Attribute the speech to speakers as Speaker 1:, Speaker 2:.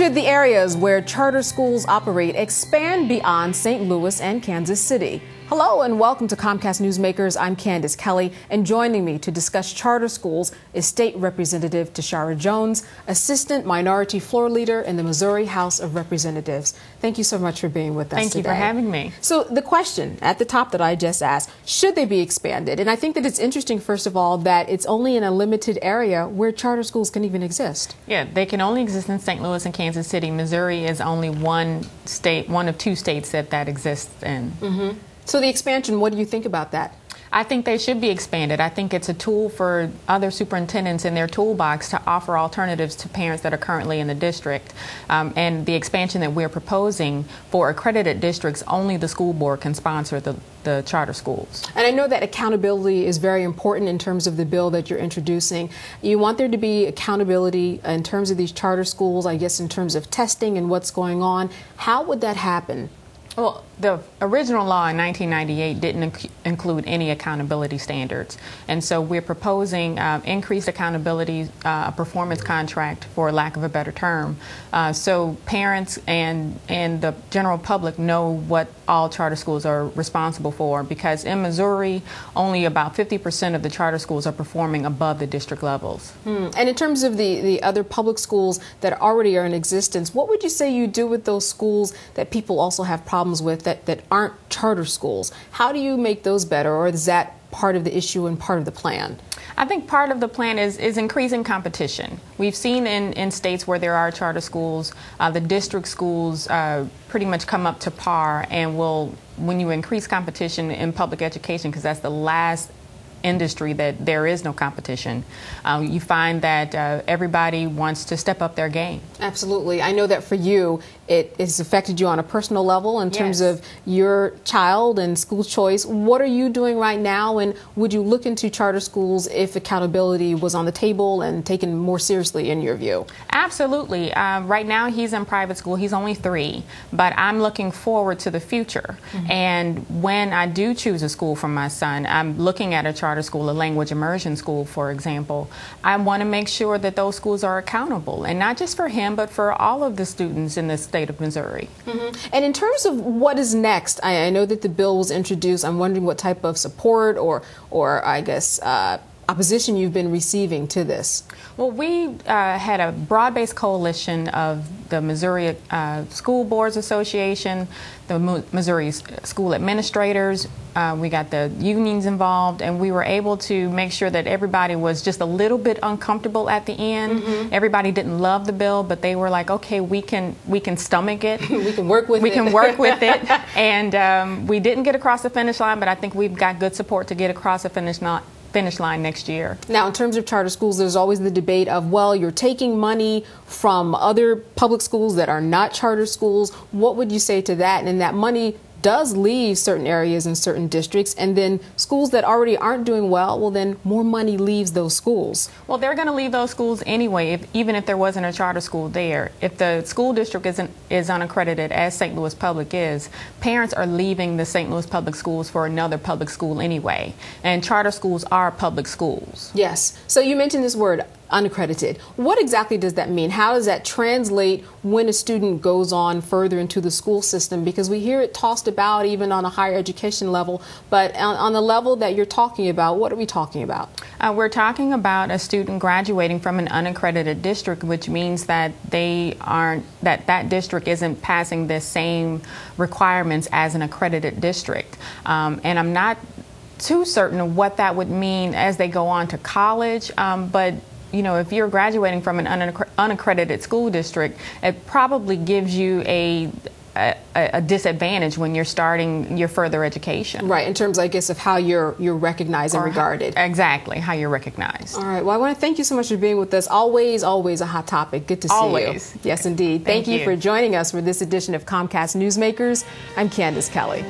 Speaker 1: Should the areas where charter schools operate expand beyond St. Louis and Kansas City? Hello and welcome to Comcast Newsmakers. I'm Candace Kelly, and joining me to discuss charter schools is State Representative Tishaura Jones, Assistant Minority Floor Leader in the Missouri House of Representatives. Thank you so much for being with us today.
Speaker 2: Thank you for having me.
Speaker 1: So the question at the top that I just asked, should they be expanded? And I think that it's interesting, first of all, that it's only in a limited area where charter schools can even exist.
Speaker 2: Yeah, they can only exist in St. Louis and Kansas City. Missouri is only one of two states that exists in.
Speaker 1: Mm-hmm. So the expansion, what do you think about that?
Speaker 2: I think they should be expanded. I think it's a tool for other superintendents in their toolbox to offer alternatives to parents that are currently in the district. And the expansion that we're proposing for accredited districts, only the school board can sponsor the charter schools.
Speaker 1: And I know that accountability is very important in terms of the bill that you're introducing. You want there to be accountability in terms of these charter schools, I guess in terms of testing and what's going on. How would that happen?
Speaker 2: Well, the original law in 1998 didn't include any accountability standards. And so we're proposing increased accountability, a performance contract, for lack of a better term, so parents and the general public know what all charter schools are responsible for, because in Missouri, only about 50% of the charter schools are performing above the district levels.
Speaker 1: And in terms of the other public schools that already are in existence, what would you say you do with those schools that people also have problems with that aren't charter schools? How do you make those better, or is that part of the issue and part of the plan?
Speaker 2: I think part of the plan is increasing competition. We've seen in states where there are charter schools, the district schools pretty much come up to par, and when you increase competition in public education, because that's the last industry that there is no competition, you find that everybody wants to step up their game.
Speaker 1: Absolutely. I know that for you, it has affected you on a personal level in terms of your child and school choice. What are you doing right now, and would you look into charter schools if accountability was on the table and taken more seriously in your view?
Speaker 2: Absolutely. Right now he's in private school. He's only 3, but I'm looking forward to the future. Mm-hmm. And when I do choose a school for my son, I'm looking at a charter school, a language immersion school, for example. I want to make sure that those schools are accountable, and not just for him, but for all of the students in the state of Missouri.
Speaker 1: Mm-hmm. And in terms of what is next, I know that the bill was introduced. I'm wondering what type of support or I guess opposition you've been receiving to this.
Speaker 2: Well, we had a broad-based coalition of the Missouri School Boards Association, the Missouri School Administrators. We got the unions involved, and we were able to make sure that everybody was just a little bit uncomfortable at the end. Mm-hmm. Everybody didn't love the bill, but they were like, okay, we can stomach it.
Speaker 1: We can work with it.
Speaker 2: We can work with it. And we didn't get across the finish line, but I think we've got good support to get across the finish line next year. Now,
Speaker 1: in terms of charter schools, there's always the debate of, well, you're taking money from other public schools that are not charter schools. What would you say to that? And that money does leave certain areas in certain districts, and then schools that already aren't doing well, then more money leaves those schools.
Speaker 2: Well, they're going to leave those schools anyway, even if there wasn't a charter school there. If the school district is unaccredited, as St. Louis Public is, parents are leaving the St. Louis Public Schools for another public school anyway, and charter schools are public schools.
Speaker 1: Yes. So you mentioned this word, unaccredited. What exactly does that mean? How does that translate when a student goes on further into the school system? Because we hear it tossed about even on a higher education level, but on the level that you're talking about, what are we talking about?
Speaker 2: We're talking about a student graduating from an unaccredited district, which means that that district isn't passing the same requirements as an accredited district. And I'm not too certain of what that would mean as they go on to college, but you know, if you're graduating from an unaccredited school district, it probably gives you a disadvantage when you're starting your further education.
Speaker 1: Right, in terms, I guess, of how you're recognized and regarded.
Speaker 2: Exactly, how you're recognized.
Speaker 1: All right, well, I want to thank you so much for being with us. Always a hot topic. Good to see you.
Speaker 2: Always.
Speaker 1: Yes, indeed. Thank you for joining us for this edition of Comcast Newsmakers. I'm Candace Kelly.